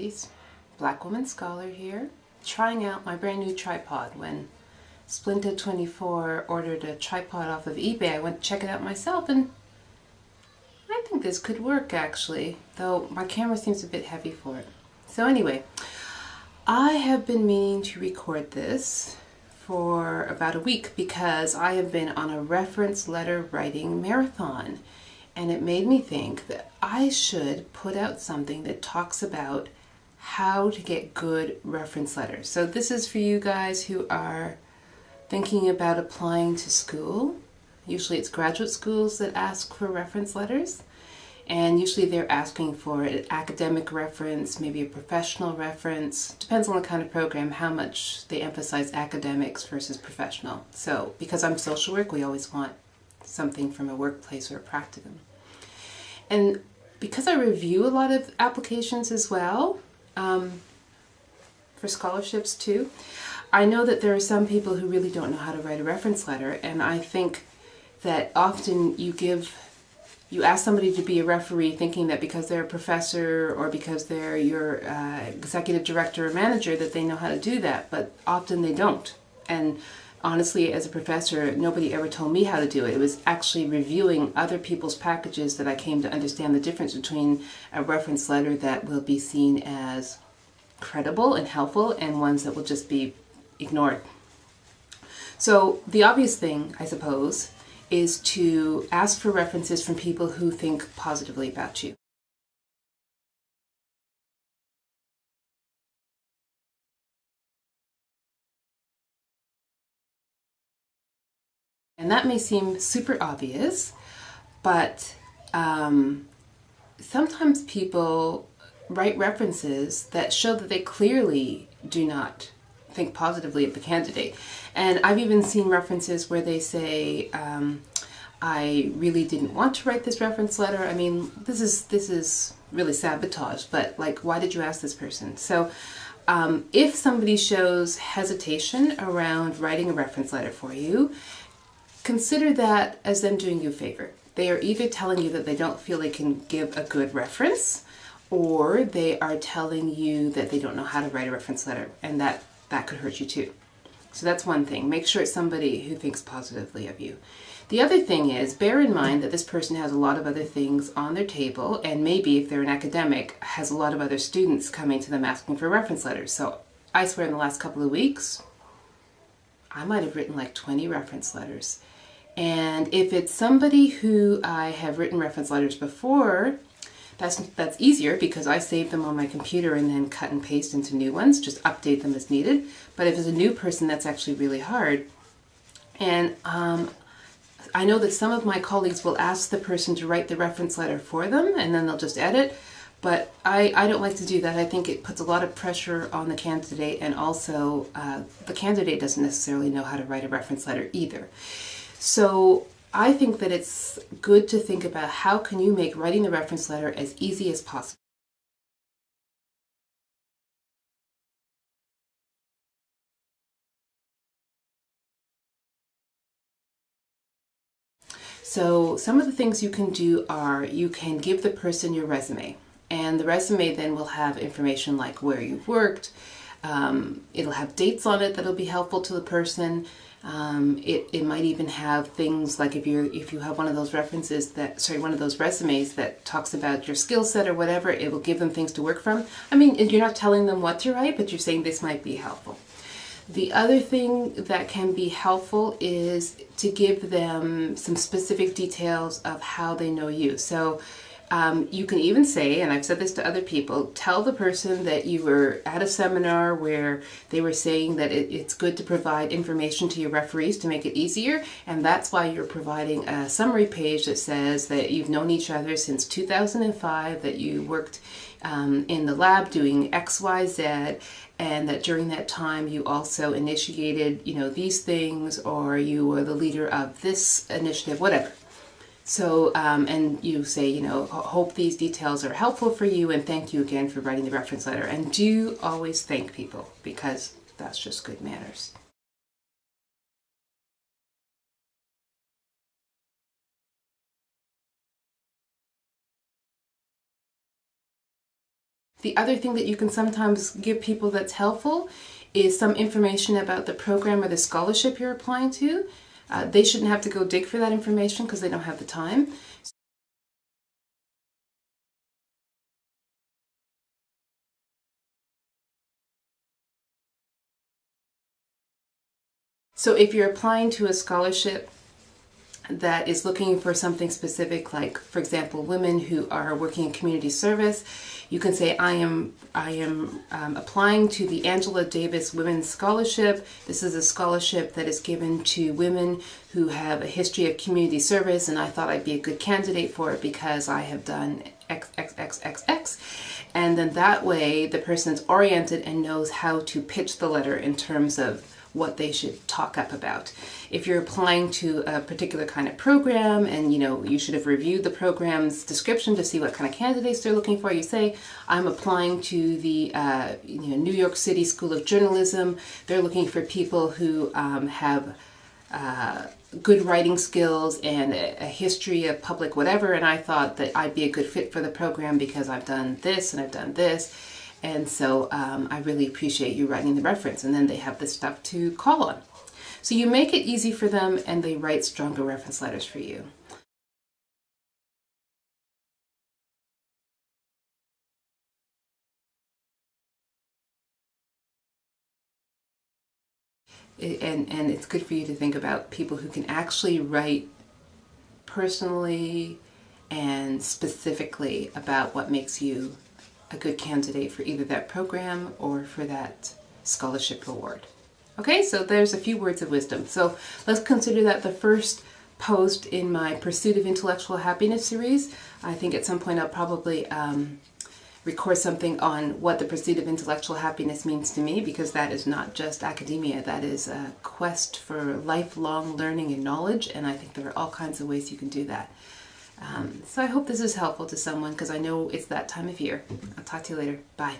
ladies. Black Woman Scholar here, trying out my brand new tripod. When Splinta24 ordered a tripod off of eBay, I went to check it out myself, and I think this could work actually, though my camera seems a bit heavy for it. So anyway, I have been meaning to record this for about a week because I have been on a reference letter writing marathon, and it made me think that I should put out something that talks about how to get good reference letters. So this is for you guys who are thinking about applying to school. Usually it's graduate schools that ask for reference letters, and usually they're asking for an academic reference, maybe a professional reference. Depends on the kind of program, how much they emphasize academics versus professional. So because I'm social work, we always want something from a workplace or a practicum. And because I review a lot of applications as well, for scholarships too, I know that there are some people who really don't know how to write a reference letter, and I think that often you ask somebody to be a referee thinking that because they're a professor or because they're your executive director or manager that they know how to do that, but often they don't. And honestly, as a professor, nobody ever told me how to do it. It was actually reviewing other people's packages that I came to understand the difference between a reference letter that will be seen as credible and helpful and ones that will just be ignored. So the obvious thing, I suppose, is to ask for references from people who think positively about you. And that may seem super obvious, but sometimes people write references that show that they clearly do not think positively of the candidate. And I've even seen references where they say, I really didn't want to write this reference letter. I mean, this is really sabotage, but like, why did you ask this person? So if somebody shows hesitation around writing a reference letter for you, consider that as them doing you a favor. They are either telling you that they don't feel they can give a good reference, or they are telling you that they don't know how to write a reference letter, and that could hurt you too. So that's one thing. Make sure it's somebody who thinks positively of you. The other thing is, bear in mind that this person has a lot of other things on their table, and maybe if they're an academic, has a lot of other students coming to them asking for reference letters. So I swear in the last couple of weeks, I might have written like 20 reference letters. And if it's somebody who I have written reference letters before, that's easier because I save them on my computer and then cut and paste into new ones, just update them as needed. But if it's a new person, that's actually really hard. And I know that some of my colleagues will ask the person to write the reference letter for them, and then they'll just edit. But I don't like to do that. I think it puts a lot of pressure on the candidate, and also the candidate doesn't necessarily know how to write a reference letter either. So I think that it's good to think about how can you make writing the reference letter as easy as possible. So some of the things you can do are you can give the person your resume, and the resume then will have information like where you've worked. It'll have dates on it that'll be helpful to the person. It might even have things like if you have one of those one of those resumes that talks about your skill set or whatever, it will give them things to work from. I mean, you're not telling them what to write, but you're saying this might be helpful. The other thing that can be helpful is to give them some specific details of how they know you. So you can even say, and I've said this to other people, tell the person that you were at a seminar where they were saying that it's good to provide information to your referees to make it easier, and that's why you're providing a summary page that says that you've known each other since 2005, that you worked in the lab doing X, Y, Z, and that during that time you also initiated, these things, or you were the leader of this initiative, whatever. So, and you say, hope these details are helpful for you, and thank you again for writing the reference letter. And do always thank people, because that's just good manners. The other thing that you can sometimes give people that's helpful is some information about the program or the scholarship you're applying to. They shouldn't have to go dig for that information because they don't have the time. So if you're applying to a scholarship that is looking for something specific, like for example women who are working in community service, you can say I am applying to the Angela Davis Women's Scholarship. This is a scholarship that is given to women who have a history of community service, and I thought I'd be a good candidate for it because I have done XXXXX. And then that way the person's oriented and knows how to pitch the letter in terms of what they should talk up about. If you're applying to a particular kind of program and you should have reviewed the program's description to see what kind of candidates they're looking for, you say, I'm applying to the New York City School of Journalism. They're looking for people who have good writing skills and a history of public whatever, and I thought that I'd be a good fit for the program because I've done this and I've done this. And so I really appreciate you writing the reference, and then they have this stuff to call on. So you make it easy for them and they write stronger reference letters for you. And it's good for you to think about people who can actually write personally and specifically about what makes you a good candidate for either that program or for that scholarship award. Okay, so there's a few words of wisdom. So let's consider that the first post in my Pursuit of Intellectual Happiness series. I think at some point I'll probably record something on what the pursuit of intellectual happiness means to me, because that is not just academia, that is a quest for lifelong learning and knowledge, and I think there are all kinds of ways you can do that. So I hope this is helpful to someone because I know it's that time of year. I'll talk to you later. Bye.